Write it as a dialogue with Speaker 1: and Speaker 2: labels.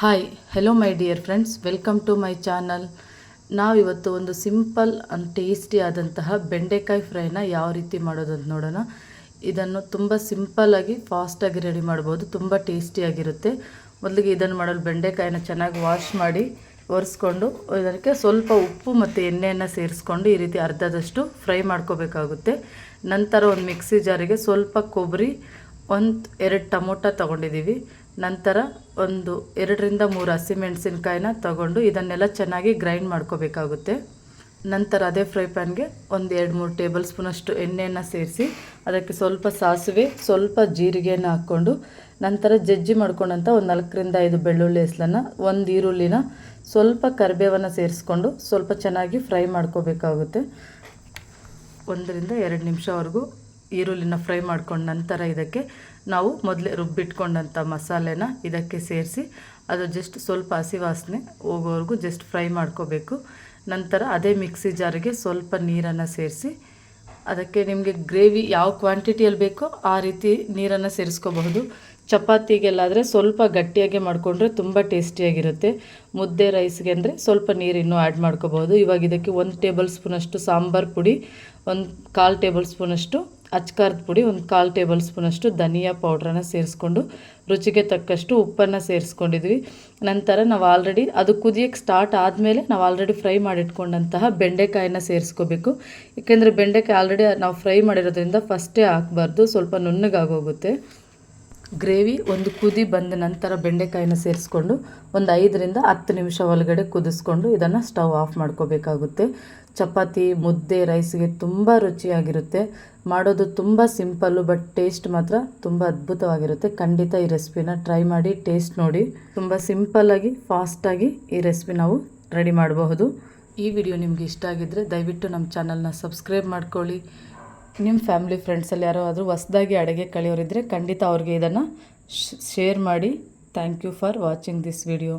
Speaker 1: Hi hello my dear friends, welcome to my channel. ನಾವಿವತ್ತು ಒಂದು simple and tasty ಆದಂತಹ ಬೆಂಡೆಕಾಯಿ ಫ್ರೈನ ಯಾವ ರೀತಿ ಮಾಡೋದು ಅಂತ ನೋಡೋಣ. ಇದನ್ನು ತುಂಬ ಸಿಂಪಲ್ಲಾಗಿ ಫಾಸ್ಟಾಗಿ ರೆಡಿ ಮಾಡ್ಬೋದು, ತುಂಬ ಟೇಸ್ಟಿಯಾಗಿರುತ್ತೆ. ಮೊದಲಿಗೆ ಇದನ್ನು ಮಾಡಲು ಬೆಂಡೆಕಾಯಿನ ಚೆನ್ನಾಗಿ ವಾಶ್ ಮಾಡಿ ಒರೆಸ್ಕೊಂಡು ಇದಕ್ಕೆ ಸ್ವಲ್ಪ ಉಪ್ಪು ಮತ್ತು ಎಣ್ಣೆಯನ್ನು ಸೇರಿಸ್ಕೊಂಡು ಈ ರೀತಿ ಅರ್ಧದಷ್ಟು ಫ್ರೈ ಮಾಡ್ಕೋಬೇಕಾಗುತ್ತೆ. ನಂತರ ಒಂದು ಮಿಕ್ಸಿ ಜಾರಿಗೆ ಸ್ವಲ್ಪ ಕೊಬ್ಬರಿ, 1-2 ಟೊಮೊಟೊ ತೊಗೊಂಡಿದ್ದೀವಿ. ನಂತರ 2-3 ಹಸಿಮೆಣಸಿನ್ಕಾಯಿನ ತಗೊಂಡು ಇದನ್ನೆಲ್ಲ ಚೆನ್ನಾಗಿ ಗ್ರೈಂಡ್ ಮಾಡ್ಕೋಬೇಕಾಗುತ್ತೆ. ನಂತರ ಅದೇ ಫ್ರೈ ಪ್ಯಾನ್ಗೆ 1-3 ಟೇಬಲ್ ಸ್ಪೂನಷ್ಟು ಎಣ್ಣೆಯನ್ನು ಸೇರಿಸಿ ಅದಕ್ಕೆ ಸ್ವಲ್ಪ ಸಾಸಿವೆ, ಸ್ವಲ್ಪ ಜೀರಿಗೆಯನ್ನು ಹಾಕ್ಕೊಂಡು ನಂತರ ಜಜ್ಜಿ ಮಾಡ್ಕೊಂಡಂಥ 4-5 ಬೆಳ್ಳುಳ್ಳಿ ಹೆಸಲನ್ನು, 1 ಈರುಳ್ಳಿನ, ಸ್ವಲ್ಪ ಕರಿಬೇವನ್ನು ಸೇರಿಸ್ಕೊಂಡು ಸ್ವಲ್ಪ ಚೆನ್ನಾಗಿ ಫ್ರೈ ಮಾಡ್ಕೋಬೇಕಾಗುತ್ತೆ. 1-2 ನಿಮಿಷವರೆಗೂ ಈರುಳ್ಳಿನ ಫ್ರೈ ಮಾಡ್ಕೊಂಡು ನಂತರ ಇದಕ್ಕೆ ನಾವು ಮೊದಲೇ ರುಬ್ಬಿಟ್ಕೊಂಡಂಥ ಮಸಾಲೆನ ಇದಕ್ಕೆ ಸೇರಿಸಿ ಅದು ಜಸ್ಟ್ ಸ್ವಲ್ಪ ಹಸಿ ವಾಸನೆ ಹೋಗೋವರೆಗೂ ಜಸ್ಟ್ ಫ್ರೈ ಮಾಡ್ಕೋಬೇಕು. ನಂತರ ಅದೇ ಮಿಕ್ಸಿ ಜಾರಿಗೆ ಸ್ವಲ್ಪ ನೀರನ್ನು ಸೇರಿಸಿ ಅದಕ್ಕೆ ನಿಮಗೆ ಗ್ರೇವಿ ಯಾವ ಕ್ವಾಂಟಿಟಿಯಲ್ಲಿ ಬೇಕೋ ಆ ರೀತಿ ನೀರನ್ನು ಸೇರಿಸ್ಕೋಬಹುದು. ಚಪಾತಿಗೆಲ್ಲಾದರೆ ಸ್ವಲ್ಪ ಗಟ್ಟಿಯಾಗಿ ಮಾಡಿಕೊಂಡ್ರೆ ತುಂಬ ಟೇಸ್ಟಿಯಾಗಿರುತ್ತೆ. ಮುದ್ದೆ ರೈಸ್ಗೆ ಅಂದರೆ ಸ್ವಲ್ಪ ನೀರು ಇನ್ನೂ ಆ್ಯಡ್ ಮಾಡ್ಕೋಬೋದು. ಇವಾಗ ಇದಕ್ಕೆ 1 ಟೇಬಲ್ ಸ್ಪೂನಷ್ಟು ಸಾಂಬಾರು ಪುಡಿ, 1/4 ಟೇಬಲ್ ಸ್ಪೂನಷ್ಟು ಅಚ್ಕಾರದ ಪುಡಿ, 1/4 ಟೇಬಲ್ ಸ್ಪೂನಷ್ಟು ಧನಿಯಾ ಪೌಡ್ರನ್ನು ಸೇರಿಸ್ಕೊಂಡು ರುಚಿಗೆ ತಕ್ಕಷ್ಟು ಉಪ್ಪನ್ನು ಸೇರಿಸ್ಕೊಂಡಿದ್ವಿ. ನಂತರ ನಾವು ಆಲ್ರೆಡಿ ಅದು ಕುದಿಯೋಕ್ಕೆ ಸ್ಟಾರ್ಟ್ ಆದಮೇಲೆ ನಾವು ಆಲ್ರೆಡಿ ಫ್ರೈ ಮಾಡಿಟ್ಕೊಂಡಂತಹ ಬೆಂಡೆಕಾಯಿನ ಸೇರಿಸ್ಕೋಬೇಕು. ಏಕೆಂದರೆ ಬೆಂಡೆಕಾಯಿ ಆಲ್ರೆಡಿ ನಾವು ಫ್ರೈ ಮಾಡಿರೋದ್ರಿಂದ ಫಸ್ಟೇ ಹಾಕಬಾರ್ದು, ಸ್ವಲ್ಪ ನುಣ್ಣಗಾಗೋಗುತ್ತೆ. ಗ್ರೇವಿ ಒಂದು ಕುದಿ ಬಂದ ನಂತರ ಬೆಂಡೆಕಾಯಿನ ಸೇರಿಸ್ಕೊಂಡು 5-10 ನಿಮಿಷ ಒಳಗಡೆ ಕುದಿಸ್ಕೊಂಡು ಇದನ್ನು ಸ್ಟವ್ ಆಫ್ ಮಾಡ್ಕೋಬೇಕಾಗುತ್ತೆ. ಚಪಾತಿ, ಮುದ್ದೆ, ರೈಸ್ಗೆ ತುಂಬ ರುಚಿಯಾಗಿರುತ್ತೆ. ಮಾಡೋದು ತುಂಬ ಸಿಂಪಲ್ಲು, ಬಟ್ ಟೇಸ್ಟ್ ಮಾತ್ರ ತುಂಬ ಅದ್ಭುತವಾಗಿರುತ್ತೆ. ಖಂಡಿತ ಈ ರೆಸಿಪಿನ ಟ್ರೈ ಮಾಡಿ ಟೇಸ್ಟ್ ನೋಡಿ. ತುಂಬ ಸಿಂಪಲ್ಲಾಗಿ ಫಾಸ್ಟಾಗಿ ಈ ರೆಸಿಪಿ ನಾವು ರೆಡಿ ಮಾಡಬಹುದು. ಈ ವಿಡಿಯೋ ನಿಮಗೆ ಇಷ್ಟ ಆಗಿದ್ದರೆ ದಯವಿಟ್ಟು ನಮ್ಮ ಚಾನಲ್ನ ಸಬ್ಸ್ಕ್ರೈಬ್ ಮಾಡ್ಕೊಳ್ಳಿ. ನಿಮ್ಮ ಫ್ಯಾಮಿಲಿ ಫ್ರೆಂಡ್ಸಲ್ಲಿ ಯಾರಾದರೂ ಹೊಸದಾಗಿ ಅಡುಗೆ ಕಲಿಯೋರಿದ್ದರೆ ಖಂಡಿತ ಅವ್ರಿಗೆ ಇದನ್ನು ಶೇರ್ ಮಾಡಿ. Thank you for watching this video.